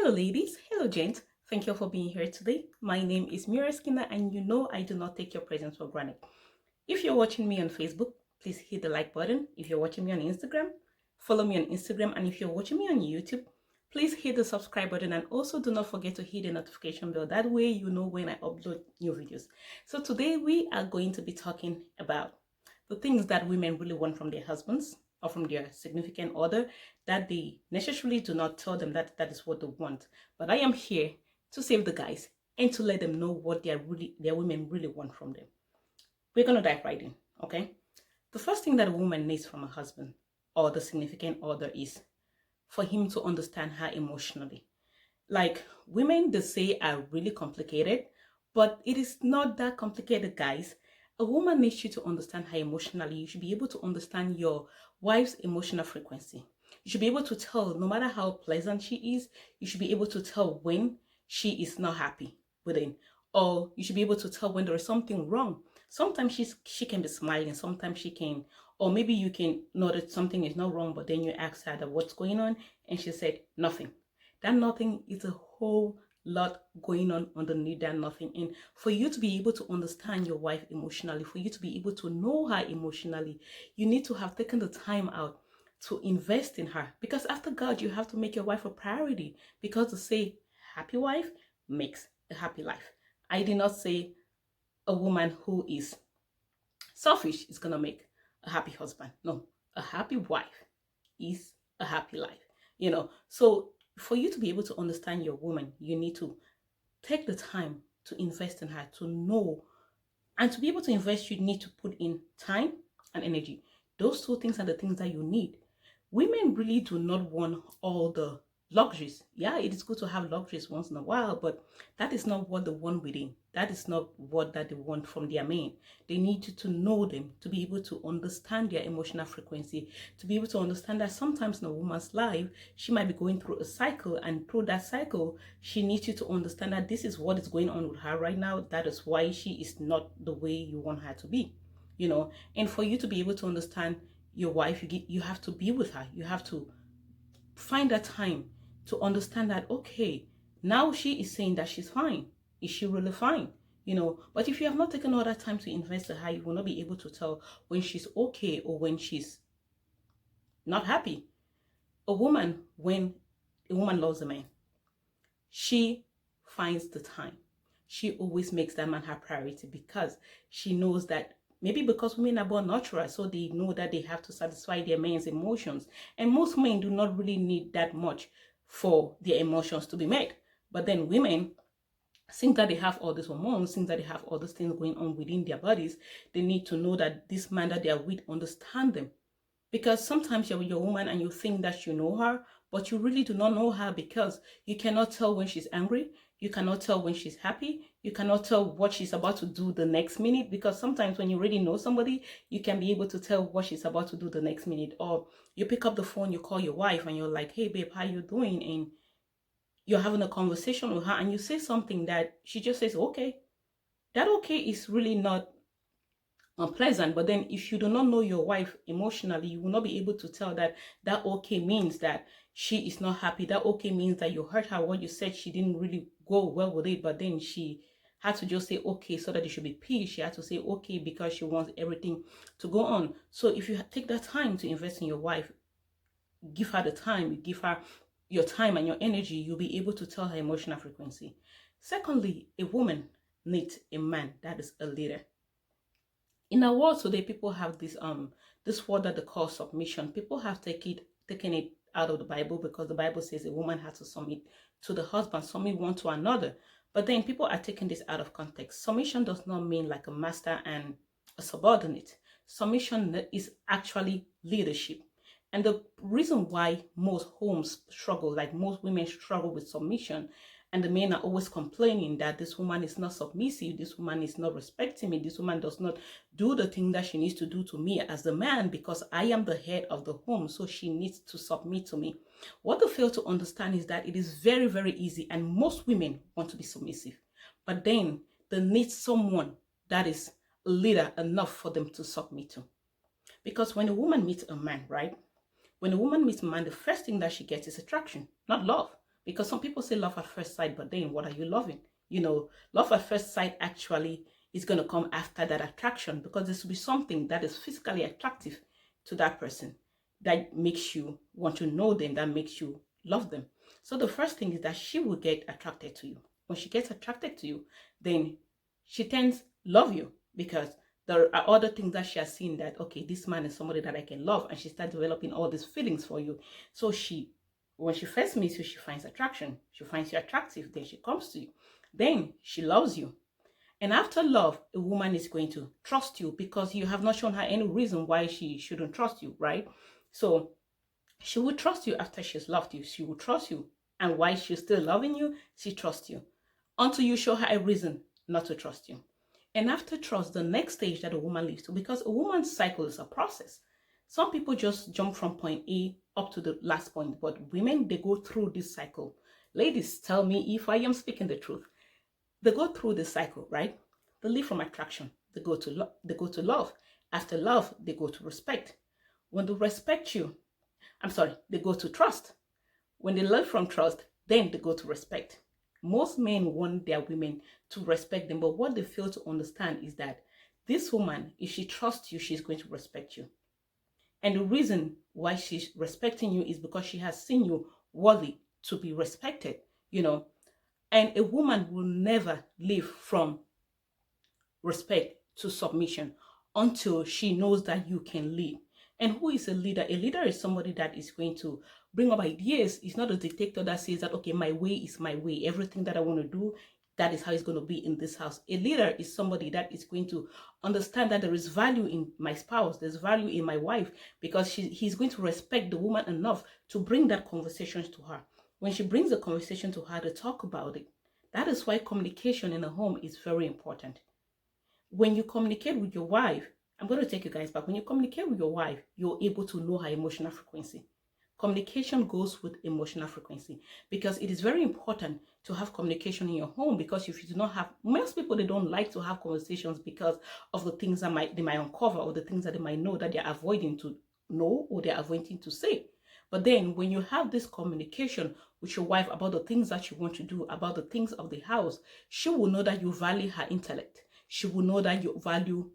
Hello ladies, hello gents. Thank you for being here today. My name is Mira Skinner and you know I do not take your presence for granted. If you're watching me on Facebook, please hit the like button. If you're watching me on Instagram, follow me on Instagram. And if you're watching me on YouTube, please hit the subscribe button and also do not forget to hit the notification bell. That way you know when I upload new videos. So today we are going to be talking about the things that women really want from their husbands or from their significant other that they necessarily do not tell them that that is what they want. But I am here to save the guys and to let them know what their women really want from them. We're gonna dive right in, okay? The first thing that a woman needs from a husband or the significant other is for him to understand her emotionally. Like, women, they say, are really complicated, but it is not that complicated, guys. A woman needs you to understand her emotionally. You should be able to understand your wife's emotional frequency. You should be able to tell, no matter how pleasant she is, you should be able to tell when she is not happy within, or you should be able to tell when there is something wrong. Sometimes she can be smiling, sometimes she can, or maybe you can notice something is not wrong, but then you ask her that what's going on, and she said nothing. That nothing is a whole lot going on underneath that nothing. And for you to be able to understand your wife emotionally, for you to be able to know her emotionally, you need to have taken the time out to invest in her. Because after God, you have to make your wife a priority. Because to say happy wife makes a happy life. I did not say a woman who is selfish is going to make a happy husband. No, a happy wife is a happy life. So for you to be able to understand your woman, you need to take the time to invest in her, to know. And to be able to invest, you need to put in time and energy. Those two things are the things that you need. Women really do not want all the luxuries. Yeah, it is good to have luxuries once in a while, but that is not what they want within. That is not what that they want from their man. They need you to know them, to be able to understand their emotional frequency, to be able to understand that sometimes in a woman's life, she might be going through a cycle, and through that cycle, she needs you to understand that this is what is going on with her right now. That is why she is not the way you want her to be, and for you to be able to understand your wife, you have to be with her. You have to find that time to understand that, okay, now she is saying that she's fine. Is she really fine? But if you have not taken all that time to invest in her, you will not be able to tell when she's okay or when she's not happy. When a woman loves a man, she finds the time. She always makes that man her priority because she knows that, maybe because women are born natural, so they know that they have to satisfy their men's emotions. And most men do not really need that much for their emotions to be met. But then women, since that they have all these hormones, since that they have all these things going on within their bodies, they need to know that this man that they are with understand them. Because sometimes you're with your woman and you think that you know her, but you really do not know her, because you cannot tell when she's angry. You cannot tell when she's happy. You cannot tell what she's about to do the next minute, because sometimes when you really know somebody, you can be able to tell what she's about to do the next minute. Or you pick up the phone, you call your wife and you're like, hey babe, how you doing? And you're having a conversation with her and you say something that she just says, okay. That okay is really not unpleasant. But then if you do not know your wife emotionally, you will not be able to tell that that okay means that she is not happy. That okay means that you hurt her. What you said, she didn't really go well with it, but then she had to just say okay so that it should be peace. She had to say okay because she wants everything to go on. So if you take that time to invest in your wife, give her the time, you give her your time and your energy, you'll be able to tell her emotional frequency. Secondly, a woman needs a man that is a leader. In our world today, people have this word that they call submission. People have taken it out of the Bible, because the Bible says a woman has to submit to the husband, submit one to another. But then people are taking this out of context. Submission does not mean like a master and a subordinate. Submission is actually leadership. And the reason why most homes struggle, like most women struggle with submission, and the men are always complaining that this woman is not submissive, this woman is not respecting me, this woman does not do the thing that she needs to do to me as the man, because I am the head of the home, so she needs to submit to me. What they fail to understand is that it is very, very easy, and most women want to be submissive, but then they need someone that is a leader enough for them to submit to. Because when a woman meets a man, right? When a woman meets a man, the first thing that she gets is attraction, not love. Because some people say love at first sight, but then what are you loving? Love at first sight actually is going to come after that attraction, because there should be something that is physically attractive to that person that makes you want to know them, that makes you love them. So the first thing is that she will get attracted to you. When she gets attracted to you, then she tends love you, because there are other things that she has seen that, okay, this man is somebody that I can love, and she starts developing all these feelings for you. So when she first meets you, she finds attraction. She finds you attractive. Then she comes to you. Then she loves you. And after love, a woman is going to trust you, because you have not shown her any reason why she shouldn't trust you, right? So she will trust you after she's loved you. She will trust you. And while she's still loving you, she trusts you until you show her a reason not to trust you. And after trust, the next stage that a woman leads to, because a woman's cycle is a process. Some people just jump from point A up to the last point, but women, they go through this cycle. Ladies, tell me if I am speaking the truth. They go through this cycle, right? They live from attraction. They go to love. After love, they go to respect. When they respect you, they go to trust. When they learn from trust, then they go to respect. Most men want their women to respect them, but what they fail to understand is that this woman, if she trusts you, she's going to respect you. And the reason why she's respecting you is because she has seen you worthy to be respected, And a woman will never live from respect to submission until she knows that you can lead. And who is a leader? A leader is somebody that is going to bring up ideas. It's not a dictator that says that, okay, my way is my way. Everything that I want to do, that is how it's going to be in this house. A leader is somebody that is going to understand that there is value in my spouse. There's value in my wife, because he's going to respect the woman enough to bring that conversation to her. When she brings the conversation to her to talk about it, that is why communication in a home is very important. When you communicate with your wife, I'm going to take you guys back. When you communicate with your wife, you're able to know her emotional frequency. Communication goes with emotional frequency, because it is very important to have communication in your home, because if you do not have, most people, they don't like to have conversations because of the things that they might uncover, or the things that they might know that they're avoiding to know, or they're avoiding to say. But then when you have this communication with your wife about the things that you want to do, about the things of the house, she will know that you value her intellect. She will know that you value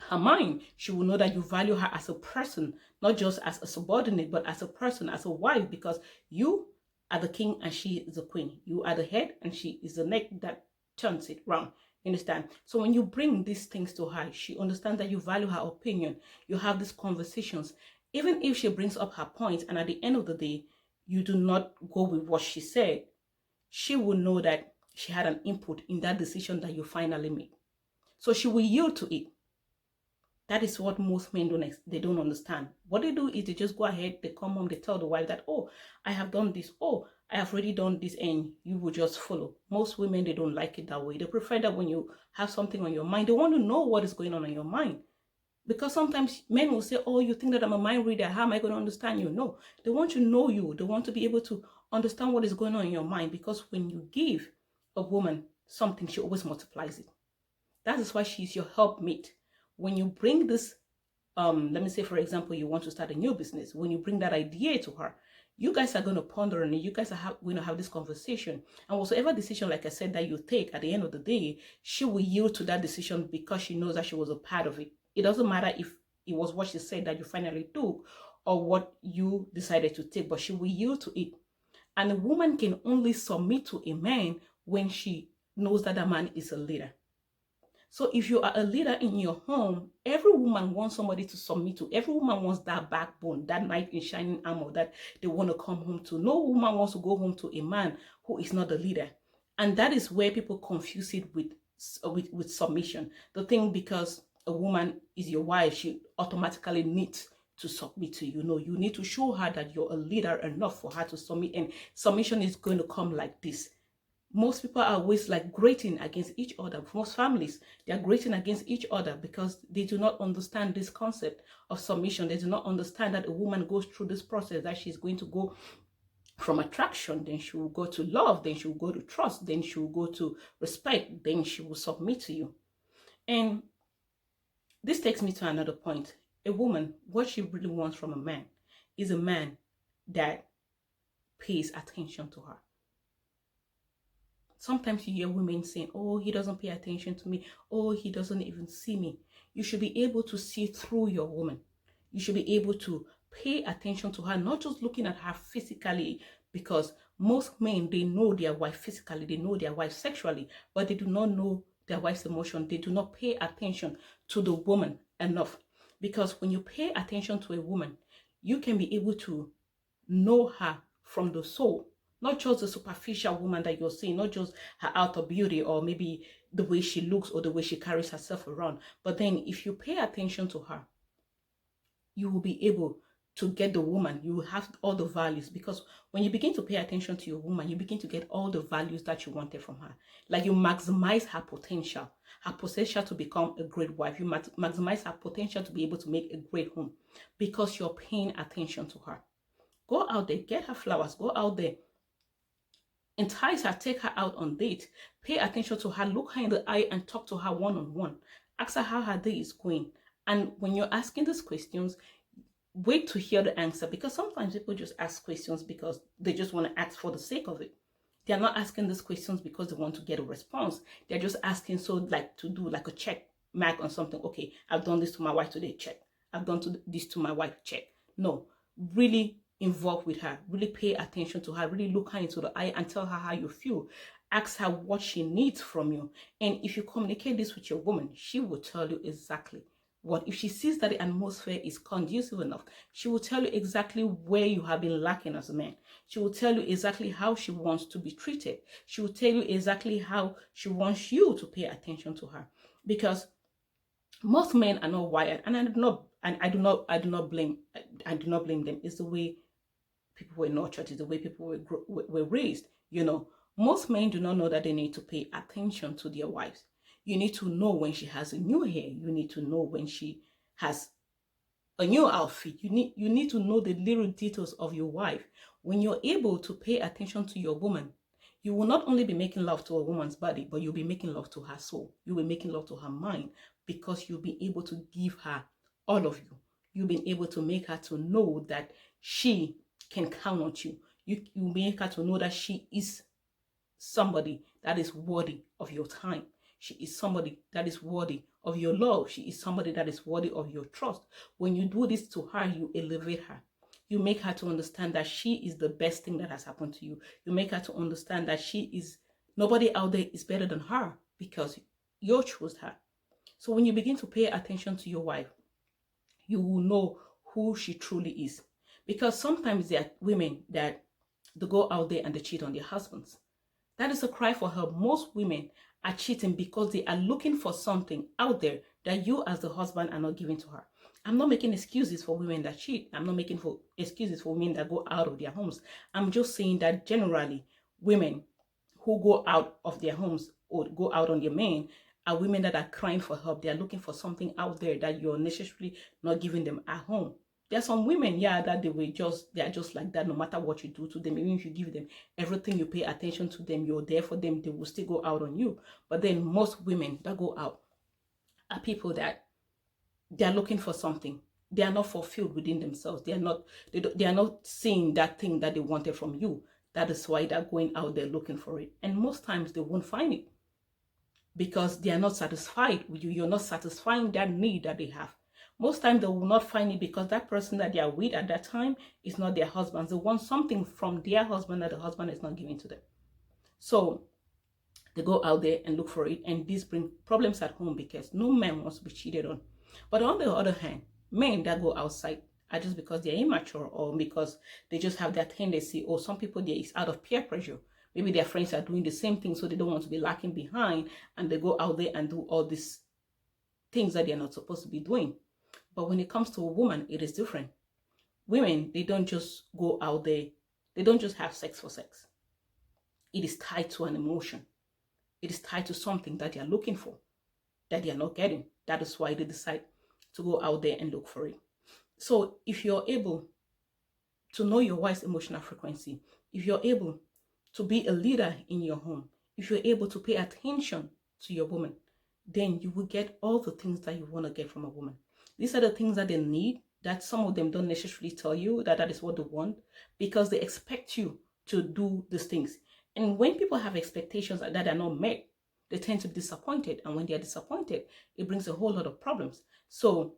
her mind. She will know that you value her as a person, not just as a subordinate, but as a person, as a wife, because you are the king and she is the queen. You are the head and she is the neck that turns it round. You understand? So when you bring these things to her, she understands that you value her opinion. You have these conversations. Even if she brings up her points and at the end of the day, you do not go with what she said, she will know that she had an input in that decision that you finally made. So she will yield to it. That is what most men don't understand. What they do is they just go ahead, they come home, they tell the wife that, oh, I have done this, oh, I have already done this, and you will just follow. Most women, they don't like it that way. They prefer that when you have something on your mind, they want to know what is going on in your mind. Because sometimes men will say, oh, you think that I'm a mind reader, how am I going to understand you? No, they want to know you. They want to be able to understand what is going on in your mind, because when you give a woman something, she always multiplies it. That is why she's your helpmate. When you bring this, let me say, for example, you want to start a new business. When you bring that idea to her, you guys are going to ponder on it. You guys are going to have this conversation. And whatever decision, like I said, that you take at the end of the day, she will yield to that decision because she knows that she was a part of it. It doesn't matter if it was what she said that you finally took or what you decided to take, but she will yield to it. And a woman can only submit to a man when she knows that a man is a leader. So if you are a leader in your home, every woman wants somebody to submit to. Every woman wants that backbone, that knight in shining armor that they want to come home to. No woman wants to go home to a man who is not the leader. And that is where people confuse it with submission. The thing, because a woman is your wife, she automatically needs to submit to you. No, you need to show her that you're a leader enough for her to submit. And submission is going to come like this. Most people are always like grating against each other. Most families, they are grating against each other because they do not understand this concept of submission. They do not understand that a woman goes through this process, that she's going to go from attraction, then she will go to love, then she will go to trust, then she will go to respect, then she will submit to you. And this takes me to another point. A woman, what she really wants from a man is a man that pays attention to her. Sometimes you hear women saying, oh, he doesn't pay attention to me. Oh, he doesn't even see me. You should be able to see through your woman. You should be able to pay attention to her, not just looking at her physically, because most men, they know their wife physically, they know their wife sexually, but they do not know their wife's emotion. They do not pay attention to the woman enough. Because when you pay attention to a woman, you can be able to know her from the soul, not just the superficial woman that you're seeing, not just her outer beauty or maybe the way she looks or the way she carries herself around. But then if you pay attention to her, you will be able to get the woman. You will have all the values, because when you begin to pay attention to your woman, you begin to get all the values that you wanted from her. Like you maximize her potential to become a great wife. You maximize her potential to be able to make a great home, because you're paying attention to her. Go out there, get her flowers, go out there, entice her, take her out on date, pay attention to her, look her in the eye and talk to her one-on-one. Ask her how her day is going. And when you're asking these questions, wait to hear the answer, because sometimes people just ask questions because they just want to ask for the sake of it. They're not asking these questions because they want to get a response. They're just asking so like to do like a check mark on something. Okay, I've done this to my wife today, check. I've done this to my wife, check. No, really involve with her, really pay attention to her, really look her into the eye and tell her how you feel. Ask her what she needs from you. And if you communicate this with your woman, she will tell you exactly what. If she sees that the atmosphere is conducive enough, she will tell you exactly where you have been lacking as a man. She will tell you exactly how she wants to be treated. She will tell you exactly how she wants you to pay attention to her. Because most men are not wired, and I do not blame them. It's the way people were nurtured, it's the way people were raised. Most men do not know that they need to pay attention to their wives. You need to know when she has a new hair. You need to know when she has a new outfit. You need to know the little details of your wife. When you're able to pay attention to your woman, you will not only be making love to a woman's body, but you'll be making love to her soul. You'll be making love to her mind, because you'll be able to give her all of you. You'll be able to make her to know that she can count on you. You make her to know that she is somebody that is worthy of your time. She is somebody that is worthy of your love. She is somebody that is worthy of your trust. When you do this to her, you elevate her. You make her to understand that she is the best thing that has happened to you. You make her to understand that nobody out there is better than her, because you chose her. So when you begin to pay attention to your wife, you will know who she truly is. Because sometimes there are women that they go out there and they cheat on their husbands. That is a cry for help. Most women are cheating because they are looking for something out there that you as the husband are not giving to her. I'm not making excuses for women that cheat. I'm not making excuses for women that go out of their homes. I'm just saying that generally, women who go out of their homes or go out on their men are women that are crying for help. They are looking for something out there that you're necessarily not giving them at home. There are some women, that they are just like that. No matter what you do to them, even if you give them everything, you pay attention to them, you're there for them, they will still go out on you. But then most women that go out are people that they are looking for something. They are not fulfilled within themselves. They are not seeing that thing that they wanted from you. That is why they're going out there looking for it. And most times they won't find it, because they are not satisfied with you. You're not satisfying that need that they have. Most times they will not find it because that person that they are with at that time is not their husband. They want something from their husband that the husband is not giving to them. So they go out there and look for it, and this brings problems at home, because no man wants to be cheated on. But on the other hand, men that go outside are just because they're immature, or because they just have that tendency, or some people, it's out of peer pressure. Maybe their friends are doing the same thing, so they don't want to be lacking behind, and they go out there and do all these things that they're not supposed to be doing. But when it comes to a woman, it is different. Women, they don't just go out there. They don't just have sex for sex. It is tied to an emotion. It is tied to something that they are looking for, that they are not getting. That is why they decide to go out there and look for it. So if you're able to know your wife's emotional frequency, if you're able to be a leader in your home, if you're able to pay attention to your woman, then you will get all the things that you want to get from a woman. These are the things that they need, that some of them don't necessarily tell you that is what they want, because they expect you to do these things. And when people have expectations that are not met, they tend to be disappointed. And when they are disappointed, it brings a whole lot of problems. So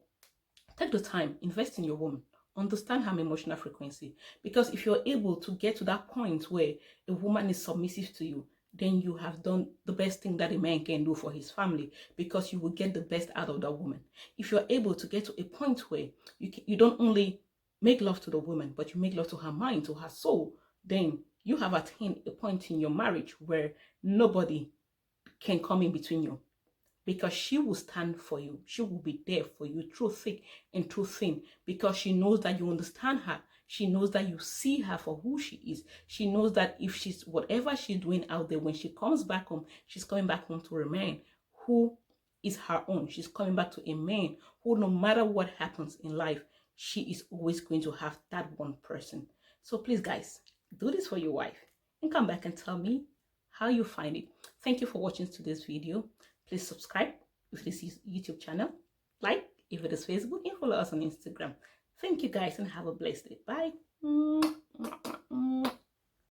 take the time, invest in your woman, understand her emotional frequency. Because if you're able to get to that point where a woman is submissive to you, then you have done the best thing that a man can do for his family, because you will get the best out of that woman. If you're able to get to a point where you don't only make love to the woman, but you make love to her mind, to her soul, then you have attained a point in your marriage where nobody can come in between you, because she will stand for you. She will be there for you through thick and through thin, because she knows that you understand her. She knows that you see her for who she is. She knows that if she's whatever she's doing out there, when she comes back home, she's coming back home to a man who is her own. She's coming back to a man who, no matter what happens in life, she is always going to have that one person. So please, guys, do this for your wife and come back and tell me how you find it. Thank you for watching today's video. Please subscribe if this is YouTube channel, like if it is Facebook, and follow us on Instagram. Thank you guys and have a blessed day. Bye.